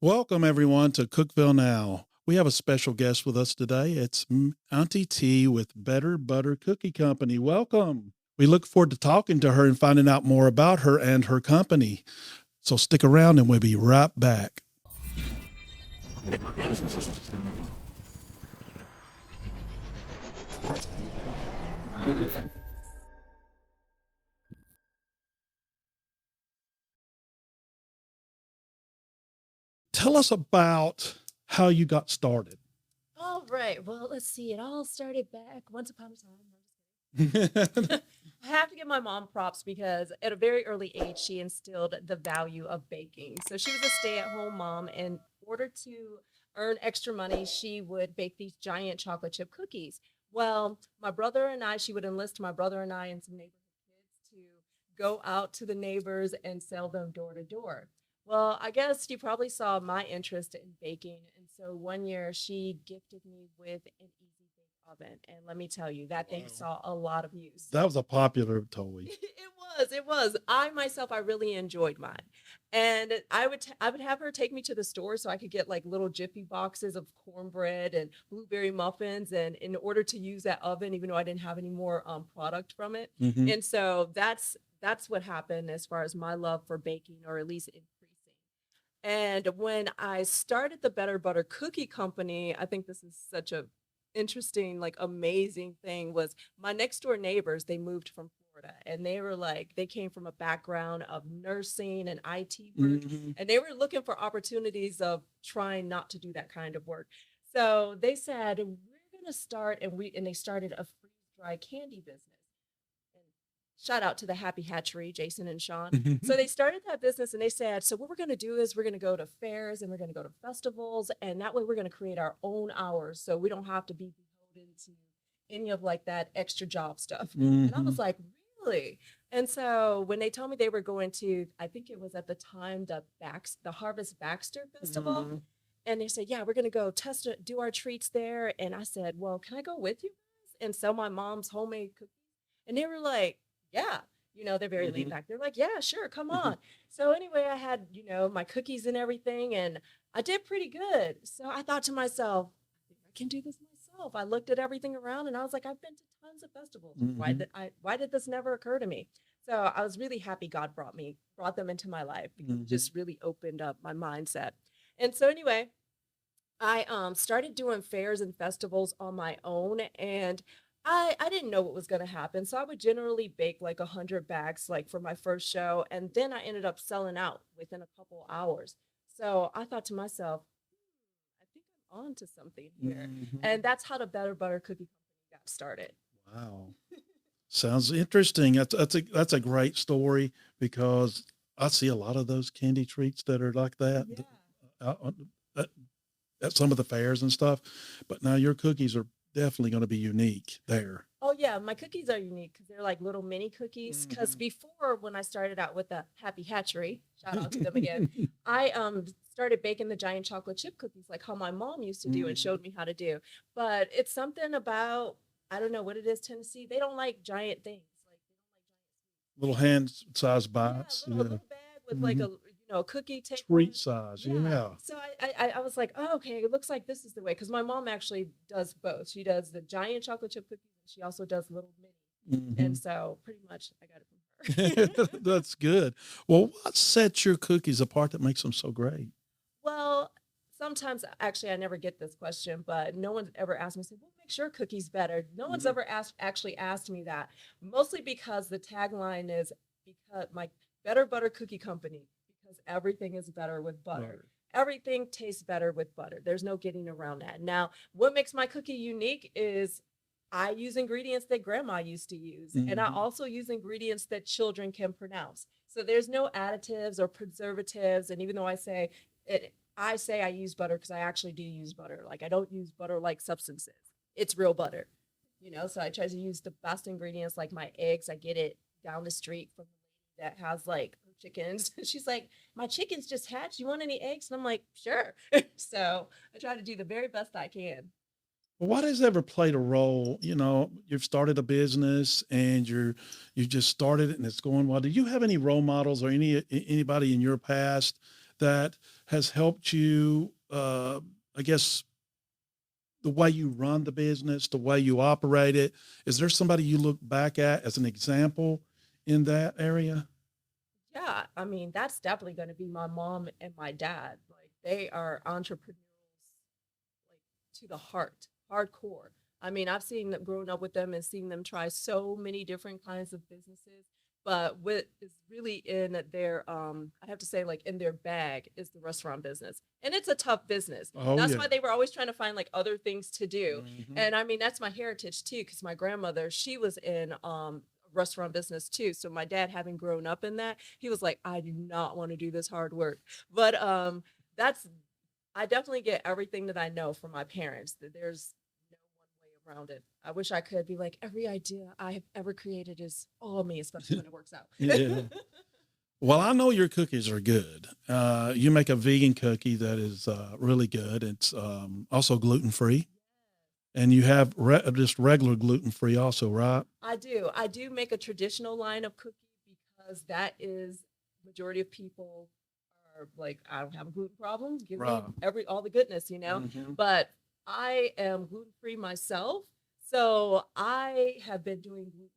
Welcome, everyone, to Cookeville Now. We have a special guest with us today. It's Auntie T with Better Butter Cookie Company. Welcome. We look forward to talking to her and finding out more about her and her company. So stick around and we'll be right back. Tell us about how you got started. All right. Well, let's see. It all started back once upon a time. I have to give my mom props because at a very early age, she instilled the value of baking. So she was a stay-at-home mom, and in order to earn extra money, she would bake these giant chocolate chip cookies. Well, my brother and I, she would enlist my brother and I and some neighborhood kids to go out to the neighbors and sell them door to door. Well, I guess she probably saw my interest in baking. And so one year she gifted me with an easy bake oven. And let me tell you, that thing Wow. saw a lot of use. That was a popular toy. It was. I myself, I really enjoyed mine. And I would have her take me to the store so I could get like little jiffy boxes of cornbread and blueberry muffins. And in order to use that oven, even though I didn't have any more product from it. Mhm. And so that's what happened as far as my love for baking, or at least increasing. And when I started the Better Butter Cookie Company, I think this is such a interesting, like amazing thing was my next door neighbors, they moved from Florida and they were like, they came from a background of nursing and IT work, Mhm. and they were looking for opportunities of trying not to do that kind of work. So they said, we're gonna start, and they started a freeze dry candy business. And shout out to the Happy Hatchery, Jason and Sean. So they started that business and they said, so what we're going to do is we're going to go to fairs and we're going to go to festivals. And that way we're going to create our own hours. So we don't have to be beholden to any of like that extra job stuff. And I was Mhm. like, really? And so when they told me they were going to, I think it was at the time, the Harvest Baxter Festival. Mhm. And they said, yeah, we're going to go do our treats there. And I said, well, can I go with you guys and sell my mom's homemade cookies? And they were like, yeah, they're very laid Mhm. back. They're like, yeah, sure, come Mhm. on. So anyway, I had, my cookies and everything, and I did pretty good. So I thought to myself, I think I can do this myself. I looked at everything around and I was like, I've been to tons of festivals. Mhm. Why did this never occur to me? So I was really happy God brought them into my life because it Mhm. just really opened up my mindset. And so anyway, I started doing fairs and festivals on my own, and I didn't know what was going to happen. So I would generally bake like 100 bags like for my first show, and then I ended up selling out within a couple hours. So I thought to myself, I think I'm on to something here. Mhm. And that's how the Better Butter Cookie Company got started. Wow. Sounds interesting. That's a great story because I see a lot of those candy treats that are like that, Yeah. uh, at, at some of the fairs and stuff. But now your cookies are definitely going to be unique there. Oh yeah, my cookies are unique because they're like little mini cookies. Because Mhm. before, when I started out with the Happy Hatchery, shout out to them again, I started baking the giant chocolate chip cookies like how my mom used to do and Mhm. showed me how to do. But it's something about, I don't know what it is, Tennessee. They don't like giant things. Like they don't like giant Little hand-sized sweets. Yeah, bites. a Yeah. little bag with like Mhm. a cookie take on. Treat size. Yeah. Yeah. So I was like, oh, okay, it looks like this is the way. Because my mom actually does both. She does the giant chocolate chip cookies and she also does little mini. And Mhm. so pretty much I got it from her. That's good. Well, what sets your cookies apart that makes them so great? Well, sometimes actually I never get this question, but no one's ever asked me, say, what makes your cookies better? No one's Mhm. ever asked me that. Mostly because the tagline is because my Better Butter Cookie Company, because everything is better with butter. Butter. Everything tastes better with butter. There's no getting around that. Now, what makes my cookie unique is I use ingredients that grandma used to use, and I Mhm. also use ingredients that children can pronounce. So there's no additives or preservatives. And even though I say I use butter because I actually do use butter. Like I don't use butter like substances. It's real butter. So I try to use the best ingredients like my eggs. I get it down the street from the lady that has like her chickens. She's like, my chickens just hatched. You want any eggs? And I'm like, sure. So I try to do the very best I can. Well, what has ever played a role? You've started a business and you just started it and it's going well. Do you have any role models or anybody in your past that has helped you, I guess, the way you run the business, the way you operate it? Is there somebody you look back at as an example in that area? Yeah, I mean, that's definitely going to be my mom and my dad. Like they are entrepreneurs like to the heart, hardcore. I mean, I've seen them growing up with them and seen them try so many different kinds of businesses. But what is really in their I have to say, like in their bag is the restaurant business. And it's a tough business. Oh, That's yeah. why they were always trying to find like other things to do. Mhm. And I mean, that's my heritage too, because my grandmother, she was in restaurant business too. So my dad, having grown up in that, he was like, I do not want to do this hard work. But that's I definitely get everything that I know from my parents. That there's no one way around it. I wish I could be like every idea I have ever created is all me, especially when it works out. Yeah. Well, I know your cookies are good. You make a vegan cookie that is really good. It's also gluten free, and you have just regular gluten free also, right? I do. I do make a traditional line of cookie because that is majority of people are like, I don't have a gluten problem. Give me Right. every all the goodness, you know. Hmm. But I am gluten free myself, so I have been doing gluten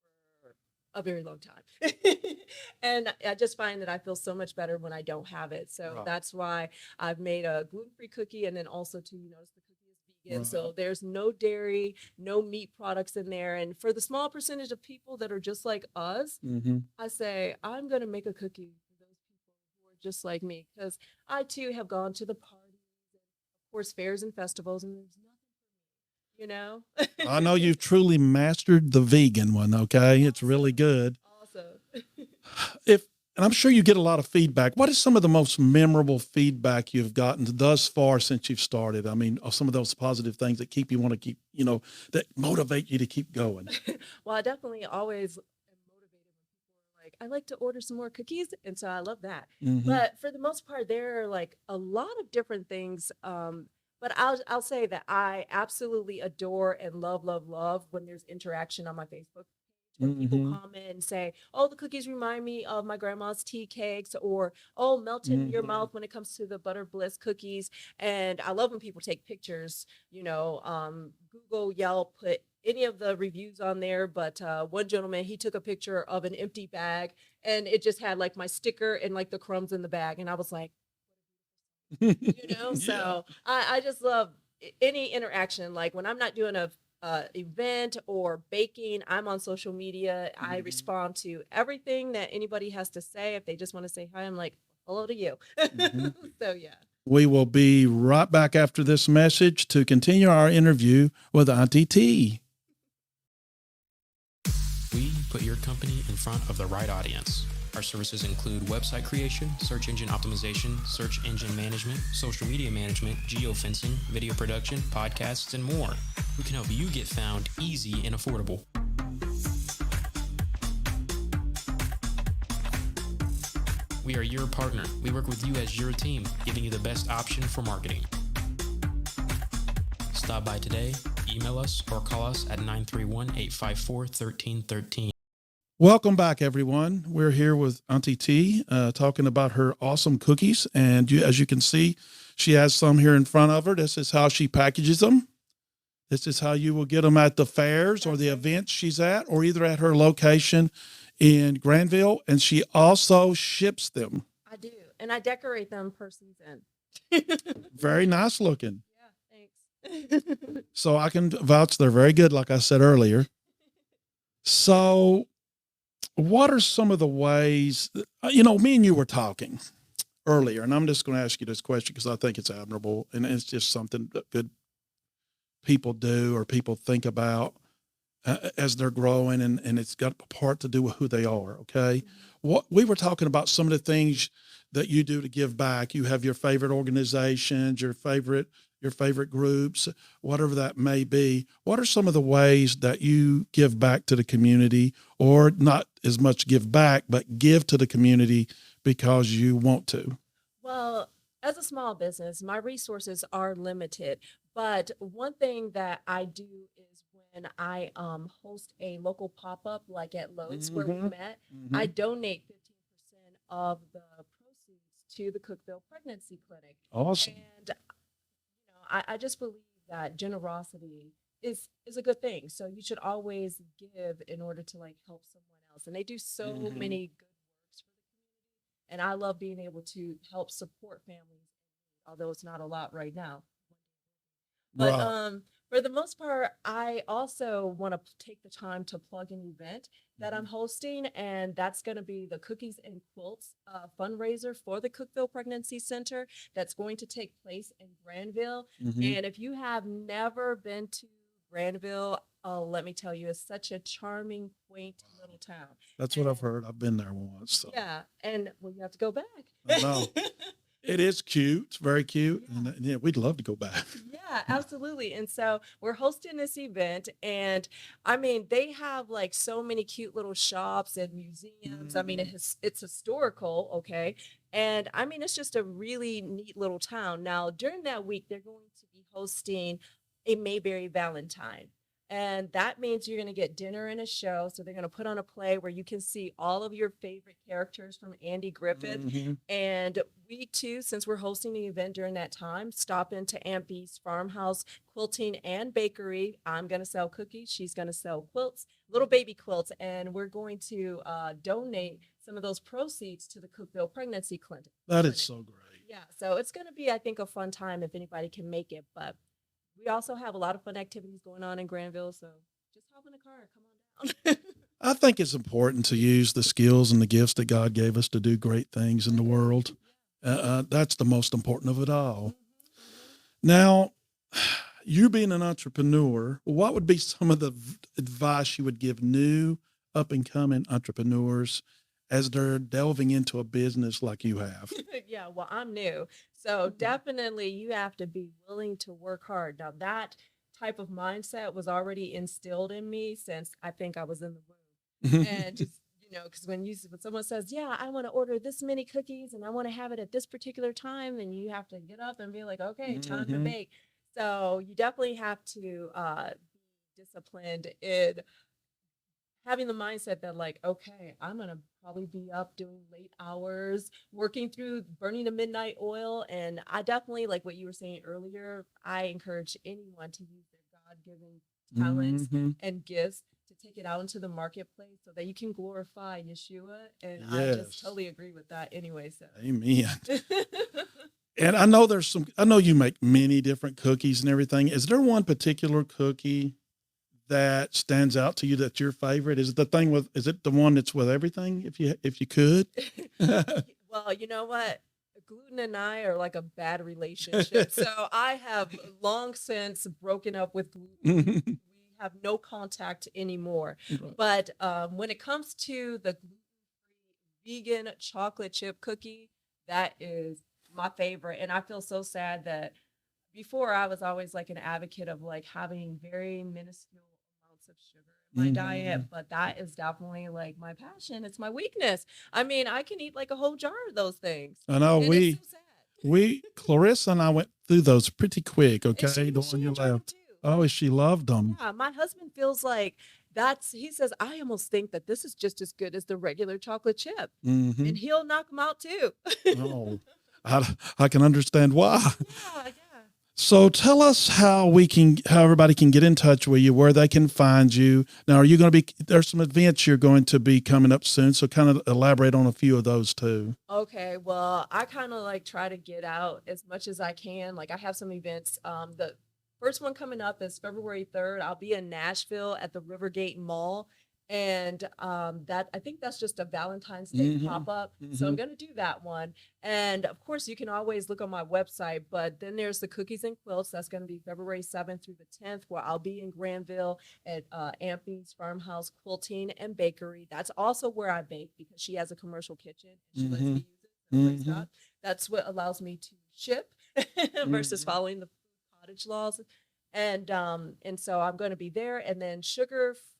free for a very long time, and I just find that I feel so much better when I don't have it. So Right. that's why I've made a gluten free cookie, and then also to you notice the cookie is vegan, Right. so there's no dairy, no meat products in there. And for the small percentage of people that are just like us, Hmm. I say, I'm going to make a cookie for those people who are just like me. Because I too have gone to the parties and, of course, fairs and festivals, and there's nothing, you know? I know you've truly mastered the vegan one. Okay, it's really Awesome. good. Awesome. If and I'm sure you get a lot of feedback. What is some of the most memorable feedback you've gotten thus far since you've started? I mean, some of those positive things that keep you want to keep, that motivate you to keep going. Well, I definitely always am motivated when people are like, I like to order some more cookies. And so I love that. Hmm. But for the most part, there are like a lot of different things. But I'll say that I absolutely adore and love, love, love when there's interaction on my Facebook page, when people Hmm. comment and say, oh, the cookies remind me of my grandma's tea cakes, or oh, melt in your Hmm. mouth when it comes to the Butter Bliss cookies. And I love when people take pictures, Google, Yelp, put any of the reviews on there. But one gentleman, he took a picture of an empty bag, and it just had like my sticker and like the crumbs in the bag. And I was like, Yeah. so I just love any interaction. Like when I'm not doing a event or baking, I'm on social media. I Hmm. respond to everything that anybody has to say. If they just want to say hi, I'm like, hello to you. Hmm. So yeah. We will be right back after this message to continue our interview with Auntie T. We put your company in front of the right audience. Our services include website creation, search engine optimization, search engine management, social media management, geofencing, video production, podcasts, and more. We can help you get found easy and affordable. We are your partner. We work with you as your team, giving you the best option for marketing. Stop by today, email us, or call us at 931-854-1313. Welcome back, everyone. We're here with Auntie T, talking about her awesome cookies. And as you can see, she has some here in front of her. This is how she packages them. This is how you will get them at the fairs or the events she's at, or either at her location in Granville. And she also ships them. I do. And I decorate them per season. Very nice looking. Yeah, thanks. So I can vouch they're very good, like I said earlier. So what are some of the ways, me and you were talking earlier, and I'm just going to ask you this question because I think it's admirable and it's just something that good people do or people think about as they're growing, and it's got a part to do with who they are. Okay. What we were talking about, some of the things that you do to give back. You have your favorite organizations, your favorite groups, whatever that may be. What are some of the ways that you give back to the community, or not as much give back, but give to the community because you want to? Well, as a small business, my resources are limited. But one thing that I do is when I host a local pop up, like at Lowe's where we Hmm. met, I Hmm. donate 15% of the proceeds to the Cookeville Pregnancy Clinic. Awesome. And I just believe that generosity is a good thing. So you should always give in order to like help someone else. And they do so many good works for the community. And I love being able to help support families, although it's not a lot right now. But Right. for the most part, I also want to take the time to plug an event that I'm hosting, and that's going to be the Cookies and Quilts fundraiser for the Cookville Pregnancy Center that's going to take place in Granville. Mhm. And if you have never been to Granville, let me tell you, it's such a charming, quaint little town. That's what I've And heard. I've been there once. So yeah, and well, you have to go back. I know. It is cute. It's very cute. Yeah. And yeah, we'd love to go back. Yeah, absolutely. And so we're hosting this event, and I mean, they have like so many cute little shops and museums. I mean, it's historical, okay? And I mean, it's just a really neat little town. Now, during that week, they're going to be hosting a Mayberry Valentine. And that means you're going to get dinner and a show. So they're going to put on a play where you can see all of your favorite characters from Andy Griffith. Mhm. And we too, since we're hosting the event during that time, stop into Aunt Bee's Farmhouse Quilting and Bakery. I'm going to sell cookies. She's going to sell quilts, little baby quilts. And we're going to donate some of those proceeds to the Cookville Pregnancy Clinic. That is so great. Yeah. So it's going to be, I think, a fun time if anybody can make it. But we also have a lot of fun activities going on in Granville. So just hop in the car and come on down. I think it's important to use the skills and the gifts that God gave us to do great things in the world. That's the most important of it all. Now, you being an entrepreneur, what would be some of the advice you would give new up and coming entrepreneurs as they're delving into a business like you have? Yeah, well, I'm new. So definitely you have to be willing to work hard. Now, that type of mindset was already instilled in me since I think I was in the womb. And just, because when someone says, yeah, I want to order this many cookies and I want to have it at this particular time, then you have to get up and be like, okay, time to bake. So you definitely have to be disciplined in having the mindset that like, okay, I'm going to probably be up doing late hours, working through burning the midnight oil. And I definitely, like what you were saying earlier, I encourage anyone to use their God-given talents and gifts to take it out into the marketplace so that you can glorify Yeshua. And I just totally agree with that anyway. So Amen. And I know you make many different cookies and everything. Is there one particular cookie that stands out to you that's your favorite? Is it the one that's with everything, if you could? Well, you know what? Gluten and I are like a bad relationship. So I have long since broken up with gluten. We have no contact anymore. But when it comes to the gluten-free vegan chocolate chip cookie, that is my favorite. And I feel so sad that before I was always like an advocate of like having very minuscule amounts of sugar in my diet, but that is definitely like my passion. It's my weakness. I mean, I can eat like a whole jar of those things. I know And it's so sad. Clarissa and I went through those pretty quick. And Okay. The one she you enjoyed them left. too. Oh, she loved them. Yeah, my husband feels like he says, I almost think that this is just as good as the regular chocolate chip. And he'll knock them out too. Oh, I can understand why. Yeah. So tell us how everybody can get in touch with you, where they can find you. Now, there's some events you're going to be coming up soon. So kind of elaborate on a few of those too. Okay. Well, I kind of like try to get out as much as I can. Like I have some events. The first one coming up is February 3rd. I'll be in Nashville at the Rivergate Mall. And I think that's just a Valentine's Day pop-up. So I'm going to do that one. And of course, you can always look on my website, but then there's the Cookies and Quilts. That's going to be February 7th through the 10th, where I'll be in Granville at Aunt Bee's Farmhouse Quilting and Bakery. That's also where I bake because she has a commercial kitchen. And she lets me use it. So that's what allows me to ship versus following the food cottage laws. And so I'm going to be there. And then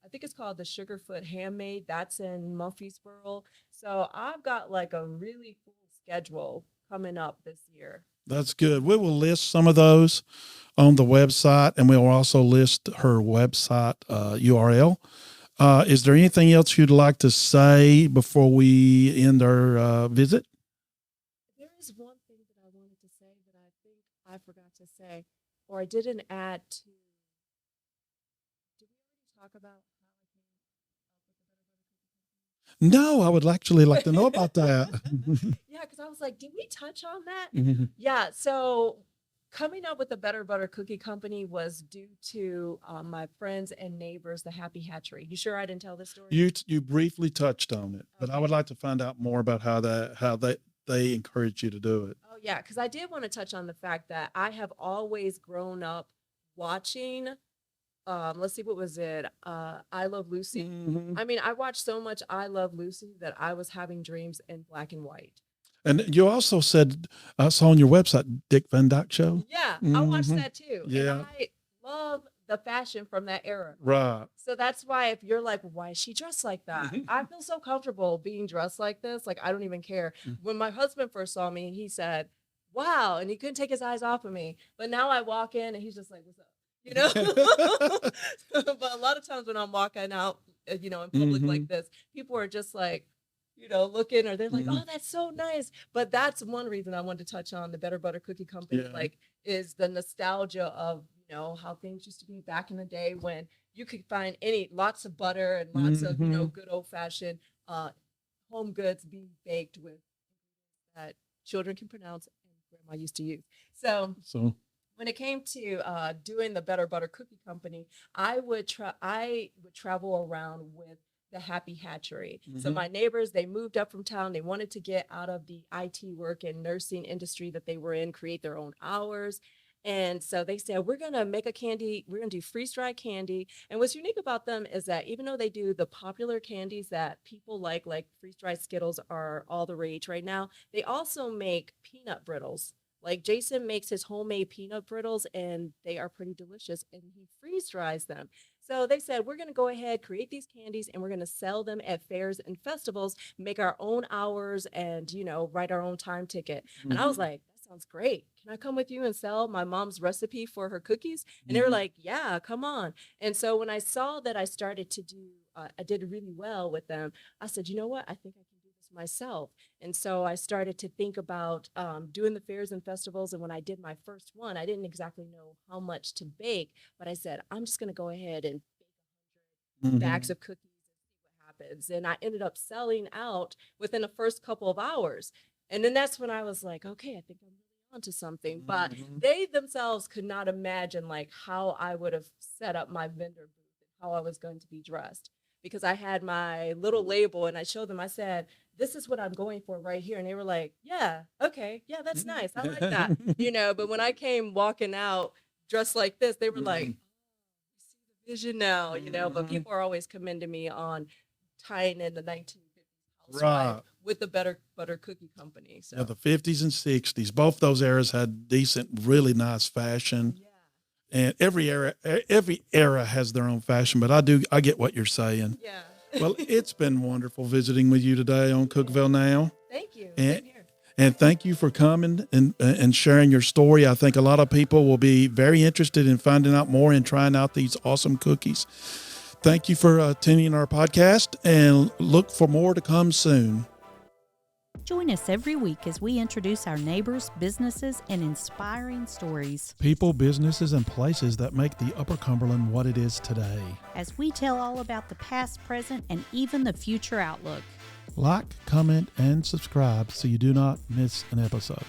I think it's called the Sugarfoot Handmade. That's in Murfreesboro. So I've got like a really full schedule coming up this year. That's good. We will list some of those on the website, and we will also list her website URL. Is there anything else you'd like to say before we end our visit? There is I forgot to say, or I didn't add to. Did we already talk about how I came up with the better No, I would actually like to know about that. Yeah, because I was like, did we touch on that? Mhm. Yeah, so coming up with the Better Butter Cookie Company was due to my friends and neighbors, the Happy Hatchery. You sure I didn't tell this story? You briefly touched on it, but I Okay. would like to find out more about how they encourage you to do it. Oh, yeah, because I did want to touch on the fact that I have always grown up watching, let's see, what was it? I Love Lucy. Mhm. I mean, I watched so much I Love Lucy that I was having dreams in black and white. And you also said, I saw on your website, Dick Van Dyke Show. Yeah, I watched Mhm. that too. Yeah. And I love the fashion from that era. Right. So that's why if you're like, why is she dressed like that? I feel so comfortable being dressed like this. Like, I don't even care. When my husband first saw me, he said, wow. And he couldn't take his eyes off of me. But now I walk in and he's just like, what's up? You know? But a lot of times when I'm walking out, in public like this, people are just like, looking, or they're like, oh, that's so nice. But that's one reason I wanted to touch on the Better Butter Cookie Company, Yeah. is the nostalgia of, how things used to be back in the day when you could find lots of butter and lots of, good old fashioned home goods being baked with that children can pronounce and grandma used to use. So when it came to doing the Better Butter Cookie Company, I would travel around with the Happy Hatchery. So my neighbors, they moved up from town. They wanted to get out of the IT work and nursing industry that they were in, create their own hours. And so they said, we're going to make a candy. We're going to do freeze-dried candy. And what's unique about them is that even though they do the popular candies that people like freeze-dried Skittles are all the rage right now, they also make peanut brittles. Like Jason makes his homemade peanut brittles, and they are pretty delicious, and he freeze dries them. So they said, we're going to go ahead, create these candies, and we're going to sell them at fairs and festivals, make our own hours, and, write our own time ticket. And I was like, that sounds great. Can I come with you and sell my mom's recipe for her cookies? And they were like, yeah, come on. And so when I saw that I started to do, I did really well with them, I said, you know what? I think I can do this myself. And so I started to think about doing the fairs and festivals. And when I did my first one, I didn't exactly know how much to bake, but I said, I'm just going to go ahead and bake 100 bags of cookies and see what happens. And I ended up selling out within the first couple of hours. And then that's when I was like, okay, I think I'm really onto something. But they themselves could not imagine like how I would have set up my vendor booth and how I was going to be dressed. Because I had my little label and I showed them, I said, this is what I'm going for right here. And they were like, yeah, okay. Yeah, that's nice. I like that. But when I came walking out dressed like this, they were like, oh, you see the vision now, but people are always commending me on tying in the 1950s housewife with the Better Butter Cookie Company. So yeah, the 50s and 60s, both those eras had decent, really nice fashion. yeah. And every era has their own fashion, but I get what you're saying. Yeah. Well, it's been wonderful visiting with you today on Cookeville Now. Thank you. And, Same here. and thank you for coming and sharing your story. I think a lot of people will be very interested in finding out more and trying out these awesome cookies. Thank you for attending our podcast, and look for more to come soon. Join us every week as we introduce our neighbors, businesses, and inspiring stories. People, businesses, and places that make the Upper Cumberland what it is today. As we tell all about the past, present, and even the future outlook. Like, comment, and subscribe so you do not miss an episode.